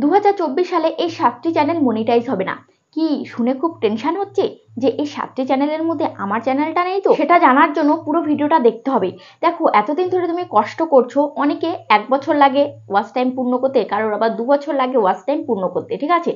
2024 সালে এই 7টি channel monetize হবে না। কি শুনে খুব টেনশন হচ্ছে যে এই 7টি চ্যানেলের মধ্যে আমার চ্যানেলটা নেই তো? সেটা জানার জন্য পুরো ভিডিওটা দেখতে হবে। দেখো, এতদিন ধরে তুমি কষ্ট করছো, অনেকে 1 বছর লাগে ওয়াচ টাইম পূর্ণ করতে, কারোর আবার 2 বছর লাগে ওয়াচ টাইম পূর্ণ করতে, ঠিক আছে?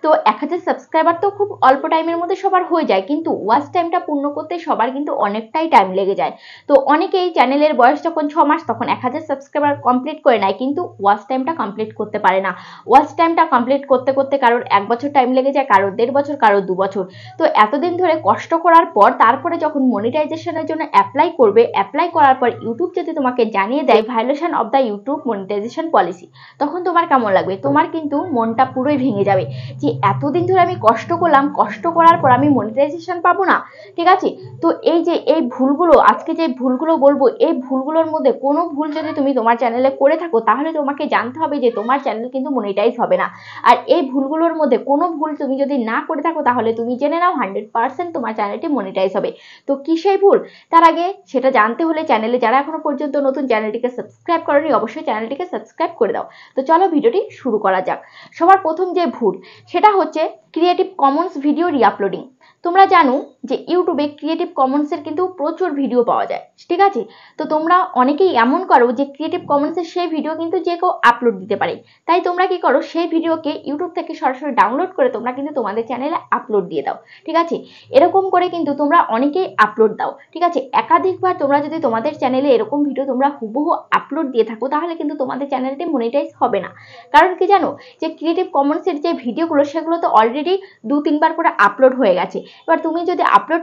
তো 1000 সাবস্ক্রাইবার তো খুব অল্প টাইমের মধ্যে সবার হয়ে যায়, কিন্তু ওয়াচ টাইমটা পূর্ণ করতে সবার কিন্তু অনেকটাই টাইম লেগে যায়। তো অনেকেই চ্যানেলের বয়স যখন 6 মাস তখন 1000 সাবস্ক্রাইবার কমপ্লিট করে নেয়, কিন্তু ওয়াচ টাইমটা কমপ্লিট করতে পারে না। ওয়াচ টাইমটা কমপ্লিট করতে করতে কারোর 1 বছর টাইম লেগে যায়, কারোর 1.5 বছর, কারোর 2 বছর। তো এতদিন ধরে কষ্ট করার পর তারপরে যখন মনিটাইজেশনের জন্য অ্যাপ্লাই করবে, অ্যাপ্লাই করার পর ইউটিউব যদি তোমাকে জানিয়ে দেয় violation of the YouTube monetisation policy, তখন তোমার কেমন লাগবে? তোমার কিন্তু মনটা পুরোই ভেঙে যাবে যে এতদিন ধরে আমি কষ্ট করলাম, কষ্ট করার পর আমি মনিটাইজেশন পাবো না, ঠিক আছে? তো এই যে এই ভুলগুলো, আজকে যে ভুলগুলো বলবো, এই ভুলগুলোর মধ্যে কোনো ভুল যদি তুমি তোমার চ্যানেলে করে থাকো, তাহলে তোমাকে জানতে হবে যে তোমার চ্যানেল কিন্তু মনিটাইজ হবে না। আর এই ভুলগুলোর মধ্যে কোনো ভুল তুমি যদি না করে থাকো, তাহলে তুমি জেনে নাও 100% তোমার চ্যানেলটি মনিটাইজ হবে। তো কি সেই ভুল? তার আগে সেটা জানতে হলে চ্যানেলে যারা এখনো পর্যন্ত নতুন, চ্যানেলটিকে সাবস্ক্রাইব করোনি, অবশ্যই চ্যানেলটিকে সাবস্ক্রাইব করে দাও। তো চলো ভিডিওটি শুরু করা যাক। সবার প্রথম যে ভুল, সেটা হচ্ছে ক্রিয়েটিভ কমন্স ভিডিও রিআপলোডিং। তোমরা জানো যে ইউটিউবে ক্রিয়েটিভ কমন্সের কিন্তু প্রচুর ভিডিও পাওয়া যায়, ঠিক আছে? তো তোমরা অনেকেই এমন করো যে ক্রিয়েটিভ কমন্সের সেই ভিডিও কিন্তু যে কেউ আপলোড দিতে পারে, তাই তোমরা কি করো, সেই ভিডিওকে ইউটিউব থেকে সরাসরি ডাউনলোড করে তোমরা কিন্তু তোমাদের চ্যানেলে আপলোড দিয়ে দাও, ঠিক আছে? এরকম করে কিন্তু তোমরা অনেকেই আপলোড দাও, ঠিক আছে? একাধিকবার তোমরা যদি তোমাদের চ্যানেলে এরকম ভিডিও তোমরা হুবহু আপলোড দিয়ে থাকো, তাহলে কিন্তু তোমাদের চ্যানেলটি মনিটাইজ হবে না। কারণ কি জানো, যে ক্রিয়েটিভ কমন্সের যে ভিডিওগুলো সেগুলো তো অলরেডি 2-3 বার করে আপলোড হয়ে গেছে। এবার তুমি যদি আপলোড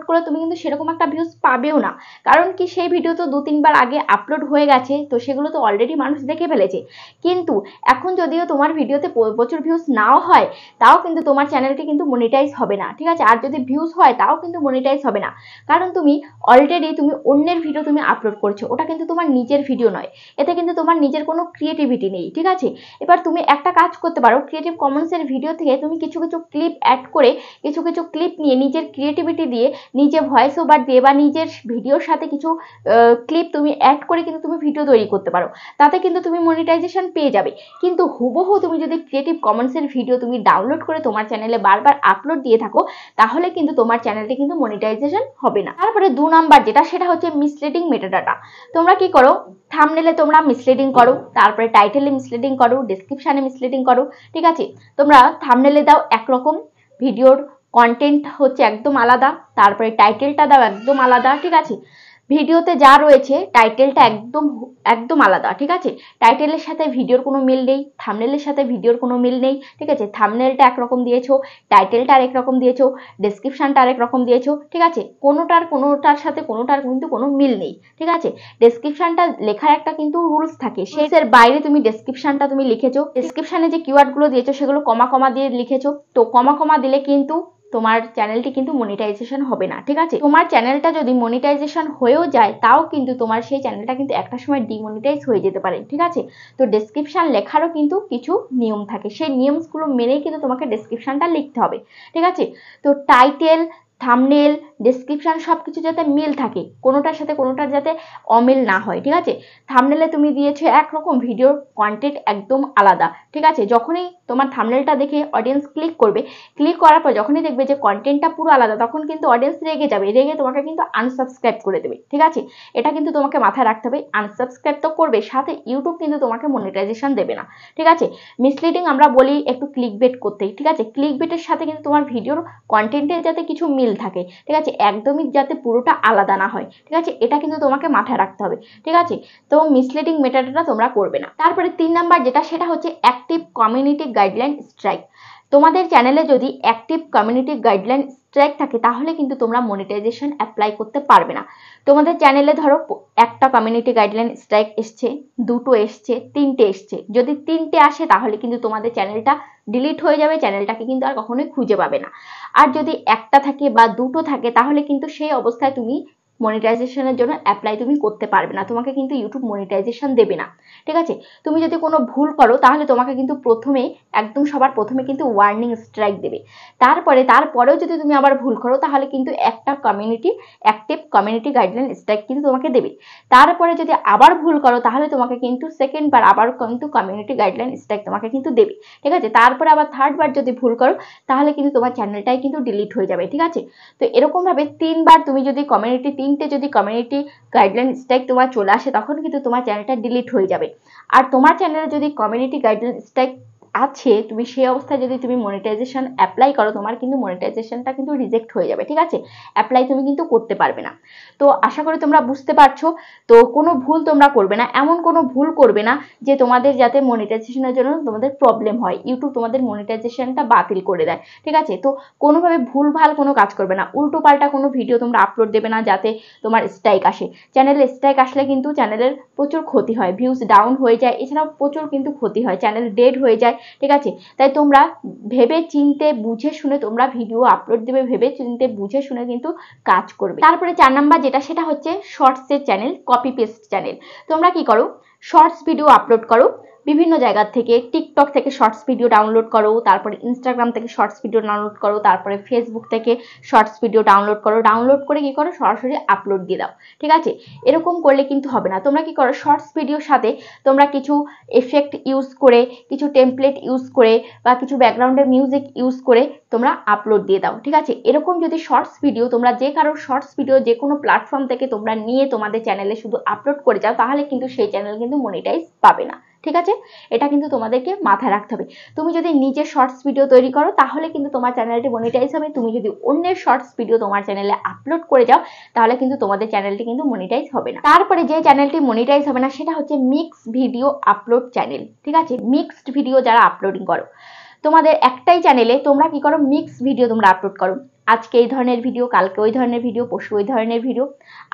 করলে তুমি কিন্তু সেরকম একটা ভিউজ পাবেও না। কারণ কি, সেই ভিডিও তো 2-3 বার আগে আপলোড হয়ে গেছে, তো সেগুলো তো অলরেডি মানুষ দেখে ফেলেছে। কিন্তু এখন যদিও তোমার ভিডিওতে প্রচুর ভিউজ নাও হয়, তাও কিন্তু তোমার চ্যানেলটি কিন্তু মনিটাইজ হবে না, ঠিক আছে? আর যদি ভিউজ হয় তাও কিন্তু মনিটাইজ হবে না। কারণ তুমি অলরেডি অন্যের ভিডিও তুমি আপলোড করছো, ওটা কিন্তু তোমার নিজের ভিডিও নয়। এতে কিন্তু তোমার নিজের কোনো ক্রিয়েটিভিটি নেই, ঠিক আছে? এবার তুমি একটা কাজ করতে পারো, ক্রিয়েটিভ কমন্সের ভিডিও থেকে তুমি কিছু কিছু ক্লিপ অ্যাড করে, কিছু কিছু ক্লিপ নিয়ে নিজের ক্রিয়েটিভিটি দিয়ে, নিজে ভয়েস ওভার দিয়ে বা নিজের ভিডিওর সাথে কিছু ক্লিপ তুমি অ্যাড করে কিন্তু তুমি ভিডিও তৈরি করতে পারো। তাতে কিন্তু তুমি মনিটাইজেশন পেয়ে যাবে। কিন্তু হুবহু তুমি যদি ক্রিয়েটিভ কমন্সের ভিডিও তুমি ডাউনলোড করে তোমার চ্যানেলে বারবার আপলোড দিয়ে থাকো, তাহলে কিন্তু তোমার চ্যানেলটি কিন্তু মনিটাইজেশন হবে না। তারপরে 2 নাম্বার যেটা, সেটা হচ্ছে মিসলিডিং মেটাডাটা। তোমরা কি করো, থাম্বনেলে তোমরা মিসলিডিং করো, তারপরে টাইটেলে মিসলিডিং করো, ডেসক্রিপশনে মিসলিডিং করো, ঠিক আছে? তোমরা থাম্বনেলে দাও একরকম, ভিডিওর কন্টেন্ট হচ্ছে একদম আলাদা, তারপরে টাইটেলটা দাও একদম আলাদা, ঠিক আছে? ভিডিওতে যা রয়েছে টাইটেলটা একদম একদম আলাদা, ঠিক আছে? টাইটেলের সাথে ভিডিওর কোনো মিল নেই, থাম্বনেলের সাথে ভিডিওর কোনো মিল নেই, ঠিক আছে? থাম্বনেলটা একরকম দিয়েছো, টাইটেলটা আরেক রকম দিয়েছো, ডেসক্রিপশনটা আরেক রকম দিয়েছো, ঠিক আছে? কোনোটার সাথে কোনোটার কিন্তু কোনো মিল নেই, ঠিক আছে? ডেসক্রিপশনটা লেখার একটা কিন্তু রুলস থাকে, সেই বাইরে তুমি ডেসক্রিপশনটা তুমি লিখেছো, ডেসক্রিপশনে যে কিওয়ার্ডগুলো দিয়েছো সেগুলো কমা কমা দিয়ে লিখেছো, তো কমা কমা দিলে কিন্তু তোমার চ্যানেলটি কিন্তু মনিটাইজেশন হবে না, ঠিক আছে? তোমার চ্যানেলটা যদি মনিটাইজেশন হয়েও যায়, তাও কিন্তু তোমার সেই চ্যানেলটা কিন্তু একটা সময় ডিমনিটাইজ হয়ে যেতে পারে, ঠিক আছে? তো ডেসক্রিপশন লেখারও কিন্তু কিছু নিয়ম থাকে, সেই নিয়মগুলো মেনেই কিন্তু তোমাকে ডেসক্রিপশনটা লিখতে হবে, ঠিক আছে? তো টাইটেল, থাম্বনেল, ডেসক্রিপশন সবকিছু যাতে মিল থাকে, কোনোটার সাথে কোনোটার যাতে অমিল না হয়, ঠিক আছে? থাম্বনেলে তুমি দিয়েছো একরকম, ভিডিওর কন্টেন্ট একদম আলাদা, ঠিক আছে? যখনই তোমার থাম্বনেলটা দেখে অডিয়েন্স ক্লিক করবে, ক্লিক করার পর যখনই দেখবে যে কন্টেন্টটা পুরো আলাদা, তখন কিন্তু অডিয়েন্স রেগে যাবে, রেগে তোমাকে কিন্তু আনসাবস্ক্রাইব করে দেবে, ঠিক আছে? এটা কিন্তু তোমাকে মাথায় রাখতে হবে। আনসাবস্ক্রাইব তো করবে, সাথে ইউটিউব কিন্তু তোমাকে মনিটাইজেশন দেবে না, ঠিক আছে? মিসলিডিং আমরা বলি একটু ক্লিক বেট করতেই, ঠিক আছে? ক্লিক বেটের সাথে কিন্তু তোমার ভিডিওর কন্টেন্টের যাতে কিছু মিল থাকে, ঠিক আছে? একদমই যাতে পুরোটা আলাদা না হয়, ঠিক আছে? এটা কিন্তু তোমাকে মাথায় রাখতে হবে, ঠিক আছে? তো মিসলিডিং মেটাডাটা তোমরা করবে না। তারপরে 3 নাম্বার যেটা, সেটা হচ্ছে অ্যাক্টিভ কমিউনিটি গাইডলাইন স্ট্রাইক। তোমাদের চ্যানেলে যদি অ্যাক্টিভ কমিউনিটি গাইডলাইন স্ট্রাইক থাকে, তাহলে কিন্তু তোমরা মনিটাইজেশন অ্যাপ্লাই করতে পারবে না। তোমাদের চ্যানেলে ধরো একটা কমিউনিটি গাইডলাইন স্ট্রাইক এসছে, 2টো এসছে, 3টে এসছে, যদি 3টে আসে তাহলে কিন্তু তোমাদের চ্যানেলটা ডিলিট হয়ে যাবে, চ্যানেলটাকে কিন্তু আর কখনোই খুঁজে পাবে না। আর যদি একটা থাকে বা 2টো থাকে, তাহলে কিন্তু সেই অবস্থায় তুমি মনিটাইজেশনের জন্য অ্যাপ্লাই তুমি করতে পারবে না, তোমাকে কিন্তু ইউটিউব মনিটাইজেশন দেবে না। ঠিক আছে, তুমি যদি কোনো ভুল করো তাহলে তোমাকে কিন্তু একদম সবার প্রথমে কিন্তু ওয়ার্নিং স্ট্রাইক দেবে। তারপরেও যদি তুমি আবার ভুল করো তাহলে কিন্তু একটা অ্যাক্টিভ কমিউনিটি গাইডলাইন স্ট্রাইক কিন্তু তোমাকে দেবে। তারপরে যদি আবার ভুল করো তাহলে তোমাকে কিন্তু সেকেন্ডবার আবার কিন্তু কমিউনিটি গাইডলাইন স্ট্রাইক তোমাকে কিন্তু দেবে। ঠিক আছে, তারপরে আবার থার্ডবার যদি ভুল করো তাহলে কিন্তু তোমার চ্যানেলটাই কিন্তু ডিলিট হয়ে যাবে। ঠিক আছে, তো এরকম ভাবে 3বার তুমি যদি তিনটে কমিউনিটি গাইডলাইন স্ট্রাইক তোমার চলে আসে তখন কিন্তু তোমার চ্যানেলটা ডিলিট হয়ে যাবে। আর তোমার চ্যানেলে যদি কমিউনিটি গাইডলাইন স্ট্রাইক আছে, তুমি সেই অবস্থায় যদি তুমি মনিটাইজেশন অ্যাপ্লাই করো তোমার কিন্তু মনিটাইজেশনটা কিন্তু রিজেক্ট হয়ে যাবে। ঠিক আছে, অ্যাপ্লাই তুমি কিন্তু করতে পারবে না। তো আশা করি তোমরা বুঝতে পারছো। তো কোনো ভুল তোমরা করবে না, এমন কোনো ভুল করবে না যে তোমাদের যাতে মনিটাইজেশনের জন্য তোমাদের প্রবলেম হয়, ইউটিউব তোমাদের মনিটাইজেশনটা বাতিল করে দেয়। ঠিক আছে, তো কোনোভাবে ভুলভাল কোনো কাজ করবে না, উল্টো পাল্টা কোনো ভিডিও তোমরা আপলোড দেবে না যাতে তোমার স্ট্রাইক আসে। চ্যানেলে স্ট্রাইক আসলে কিন্তু চ্যানেলের প্রচুর ক্ষতি হয়, ভিউজ ডাউন হয়ে যায়, এছাড়াও প্রচুর কিন্তু ক্ষতি হয়, চ্যানেল ডেড হয়ে যায়। ঠিক আছে, তাই তোমরা ভেবে চিনতে বুঝে শুনে তোমরা ভিডিও আপলোড দেবে, ভেবে চিনতে বুঝে শুনে কিন্তু কাজ করবে। তারপরে 4 নাম্বার সেটা হচ্ছে শর্টসের চ্যানেল, কপি পেস্ট চ্যানেল। তোমরা কি করো, শর্টস ভিডিও আপলোড করো বিভিন্ন জায়গা থেকে, টিকটক থেকে শর্টস ভিডিও ডাউনলোড করো, তারপরে ইনস্টাগ্রাম থেকে শর্টস ভিডিও ডাউনলোড করো, তারপরে ফেসবুক থেকে শর্টস ভিডিও ডাউনলোড করো, ডাউনলোড করে কি করো সরাসরি আপলোড দিয়ে দাও। ঠিক আছে, এরকম করলে কিন্তু হবে না। তোমরা কি করো, শর্টস ভিডিওর সাথে তোমরা কিছু এফেক্ট ইউজ করে, কিছু টেমপ্লেট ইউজ করে বা কিছু ব্যাকগ্রাউন্ডের মিউজিক ইউজ করে তোমরা আপলোড দিয়ে দাও। ঠিক আছে, এরকম যদি শর্টস ভিডিও তোমরা যে কারো শর্টস ভিডিও যে কোনো প্ল্যাটফর্ম থেকে তোমরা নিয়ে তোমাদের চ্যানেলে শুধু আপলোড করে যাও তাহলে কিন্তু সেই চ্যানেল কিন্তু মনিটাইজ পাবে না। ঠিক আছে, এটা কিন্তু তোমাদেরকে মাথায় রাখতে হবে। তুমি যদি নিজে শর্টস ভিডিও তৈরি করো তাহলে কিন্তু তোমার চ্যানেলটি মনিটাইজ হবে, তুমি যদি অন্যের শর্টস ভিডিও তোমার চ্যানেলে আপলোড করে যাও তাহলে কিন্তু তোমাদের চ্যানেলটি কিন্তু মনিটাইজ হবে না। তারপরে যে চ্যানেলটি মনিটাইজ হবে না সেটা হচ্ছে মিক্স ভিডিও আপলোড চ্যানেল। ঠিক আছে, মিক্সড ভিডিও যারা আপলোডিং করো, তোমাদের একটাই চ্যানেলে তোমরা কি করো, মিক্স ভিডিও তোমরা আপলোড করো। আজকে এই ধরনের ভিডিও, কালকে ওই ধরনের ভিডিও, পরশু ওই ধরনের ভিডিও।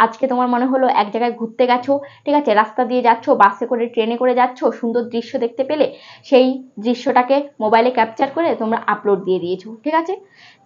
আজকে তোমার মনে হলো এক জায়গায় ঘুরতে গেছো, ঠিক আছে, রাস্তা দিয়ে যাচ্ছ, বাসে করে ট্রেনে করে যাচ্ছ, সুন্দর দৃশ্য দেখতে পেলে সেই দৃশ্যটাকে মোবাইলে ক্যাপচার করে তোমরা আপলোড দিয়ে দিয়েছো। ঠিক আছে,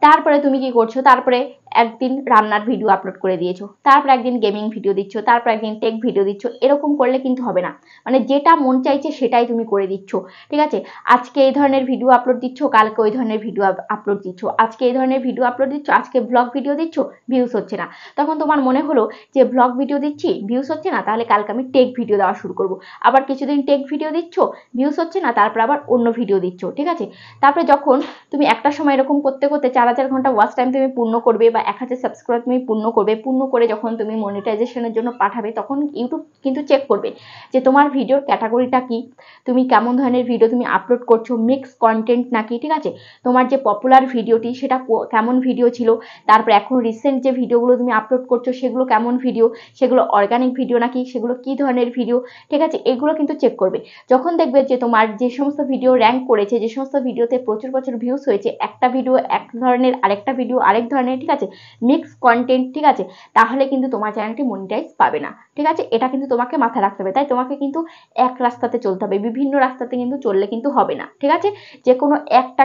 তারপরে তুমি কি করছো, তারপরে একদিন রান্নার ভিডিও আপলোড করে দিয়েছো, তারপর একদিন গেমিং ভিডিও দিচ্ছ, তারপর একদিন টেক ভিডিও দিচ্ছ। এরকম করলে কিন্তু হবে না, মানে যেটা মন চাইছে সেটাই তুমি করে দিচ্ছ। ঠিক আছে, আজকে এই ধরনের ভিডিও আপলোড দিচ্ছ, কালকে ওই ধরনের ভিডিও আপলোড দিচ্ছ, আজকে এই ধরনের ভিডিও আপলোড দিচ্ছ, আজকে ব্লগ ভিডিও দিচ্ছ, ভিউজ হচ্ছে না। তখন তোমার মনে হলো যে ব্লগ ভিডিও দিচ্ছি, ভিউজ হচ্ছে না, তাহলে কালকে আমি টেক ভিডিও দেওয়া শুরু করব। আবার কিছুদিন টেক ভিডিও দিচ্ছ, ভিউজ হচ্ছে না, তারপর আবার অন্য ভিডিও দিচ্ছ। ঠিক আছে, তারপরে যখন তুমি একটা সময় এরকম করতে করতে 4000 ঘন্টা ওয়াচ টাইম তুমি পূর্ণ করবে বা 1000 সাবস্ক্রাইব তুমি পূর্ণ করবে, পূর্ণ করে যখন তুমি মনিটাইজেশনের জন্য পাঠাবে তখন ইউটিউব কিন্তু চেক করবে যে তোমার ভিডিওর ক্যাটাগরিটা কি, তুমি কেমন ধরনের ভিডিও তুমি আপলোড করছো, মিক্স কন্টেন্ট নাকি। ঠিক আছে, তোমার যে পপুলার ভিডিওটি সেটা কেমন ভিডিও ছিল, তারপর এখন রিসেন্ট যে ভিডিওগুলো তুমি আপলোড করছো সেগুলো কেমন ভিডিও, সেগুলো অর্গানিক ভিডিও নাকি, সেগুলো কি ধরনের ভিডিও। ঠিক আছে, এগুলো কিন্তু চেক করবে। যখন দেখবে যে তোমার যে সমস্ত ভিডিও র্যাঙ্ক করেছে, যে সমস্ত ভিডিওতে প্রচুর প্রচুর ভিউজ হয়েছে, একটা ভিডিও এক ধরনের, আরেকটা ভিডিও আরেক ধরনের, ঠিক আছে, মিক্স কন্টেন্ট, ঠিক আছে, তাহলে কিন্তু তোমার চ্যানেলটি মনিটাইজ পাবে না। ঠিক আছে, এটা কিন্তু তোমাকে মাথায় রাখতে হবে। তাই তোমাকে কিন্তু এক রাস্তাতে চলতে হবে, বিভিন্ন রাস্তাতে কিন্তু চললে কিন্তু হবে না। ঠিক আছে, যে কোনো একটা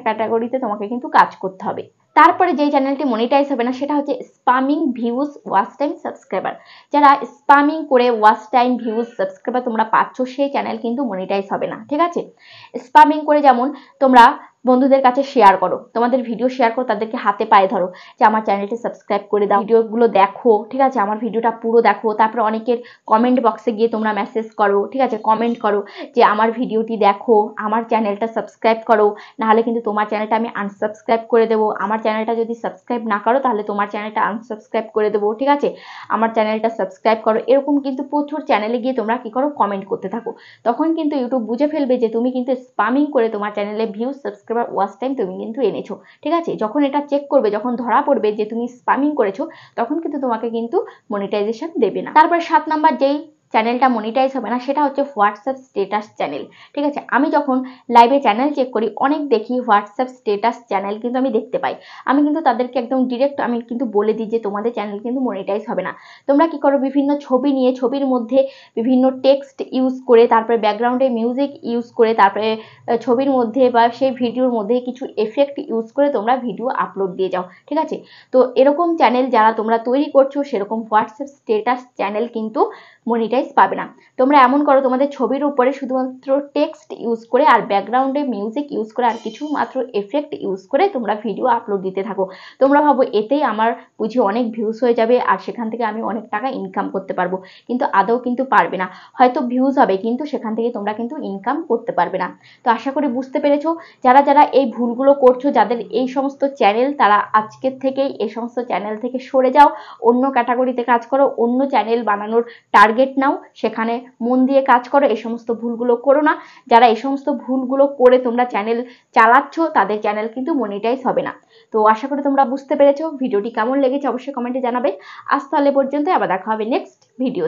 ক্যাটাগরিতে তোমাকে কিন্তু কাজ করতে হবে। তারপরে যে চ্যানেলটি মনিটাইজ হবে না সেটা হচ্ছে spamming views watch time subscriber. যারা স্পামিং করে ওয়াচ টাইম ভিউজ সাবস্ক্রাইবার তোমরা পাচ্ছ সেই চ্যানেল কিন্তু মনিটাইজ হবে না। ঠিক আছে, স্পামিং করে যেমন তোমরা বন্ধুদের কাছে শেয়ার করো, তোমাদের ভিডিও শেয়ার করো, তাদেরকে হাতে পায়ে ধরো যে আমার চ্যানেলটি সাবস্ক্রাইব করে দাও, ভিডিওগুলো দেখো, ঠিক আছে, আমার ভিডিওটা পুরো দেখো। তারপরে অনেকের কমেন্ট বক্সে গিয়ে তোমরা মেসেজ করো, ঠিক আছে, কমেন্ট করো যে আমার ভিডিওটি দেখো, আমার চ্যানেলটা সাবস্ক্রাইব করো, নাহলে কিন্তু তোমার চ্যানেলটা আমি আনসাবস্ক্রাইব করে দেবো, আমার চ্যানেলটা যদি সাবস্ক্রাইব না করো তাহলে তোমার চ্যানেলটা আনসাবস্ক্রাইব করে দেবো। ঠিক আছে, আমার চ্যানেলটা সাবস্ক্রাইব করো। এরকম কিন্তু প্রচুর চ্যানেলে গিয়ে তোমরা কি করো, কমেন্ট করতে থাকো। তখন কিন্তু ইউটিউব বুঝে ফেলবে যে তুমি কিন্তু স্পামিং করে তোমার চ্যানেলে ভিউজ সাবস্ক্রাইবার ওয়াচ টাইম তুমি কিন্তু এনেছো। ঠিক আছে, যখন এটা চেক করবে, যখন ধরা পড়বে যে তুমি স্পামিং করেছো, তখন কিন্তু তোমাকে কিন্তু মনিটাইজেশন দেবে না। তারপর 7 নাম্বার যেই চ্যানেলটা মনিটাইজ হবে না, সেটা হচ্ছে হোয়াটসঅ্যাপ স্ট্যাটাস চ্যানেল। ঠিক আছে, আমি যখন লাইভে চ্যানেল চেক করি অনেক দেখি হোয়াটসঅ্যাপ স্ট্যাটাস চ্যানেল কিন্তু আমি দেখতে পাই। আমি কিন্তু তাদেরকে একদম ডিরেক্ট আমি কিন্তু বলে দিই যে তোমাদের চ্যানেল কিন্তু মনিটাইজ হবে না। তোমরা কি করো, বিভিন্ন ছবি নিয়ে ছবির মধ্যে বিভিন্ন টেক্সট ইউজ করে, তারপরে ব্যাকগ্রাউন্ডে মিউজিক ইউজ করে, তারপরে ছবির মধ্যে বা সেই ভিডিওর মধ্যে কিছু এফেক্ট ইউজ করে তোমরা ভিডিও আপলোড দিয়ে যাও। ঠিক আছে, তো এরকম চ্যানেল যারা তোমরা তৈরি করছো সেরকম হোয়াটসঅ্যাপ স্ট্যাটাস চ্যানেল কিন্তু মনিটাইজ পাবে না। তোমরা এমন করো, তোমাদের ছবির উপরে শুধুমাত্র টেক্সট ইউজ করে আর ব্যাকগ্রাউন্ডে মিউজিক ইউজ করে আর কিছু মাত্র এফেক্ট ইউজ করে তোমরা ভিডিও আপলোড দিতে থাকো। তোমরা ভাবো এতেই আমার বুঝি অনেক ভিউজ হয়ে যাবে আর সেখান থেকে আমি অনেক টাকা ইনকাম করতে পারবো, কিন্তু আদৌ কিন্তু পারবে না। হয়তো ভিউজ হবে কিন্তু সেখান থেকে তোমরা কিন্তু ইনকাম করতে পারবে না। তো আশা করি বুঝতে পেরেছো। যারা যারা এই ভুলগুলো করছো, যাদের এই সমস্ত চ্যানেল, তারা আজকের থেকেই এই সমস্ত চ্যানেল থেকে সরে যাও, অন্য ক্যাটাগরিতে কাজ করো, অন্য চ্যানেল বানানোর টার্গেট নাও, সেখানে মন দিয়ে কাজ করো, এই সমস্ত ভুলগুলো করো না। যারা এই সমস্ত ভুলগুলো করে তোমরা চ্যানেল চালাচ্ছ তাদের চ্যানেল কিন্তু মনিটাইজ হবে না। তো আশা করি তোমরা বুঝতে পেরেছো। ভিডিওটি কেমন লেগেছে অবশ্যই কমেন্টে জানাবে। আজ তাহলে পর্যন্ত, আবার দেখা হবে নেক্সট ভিডিও।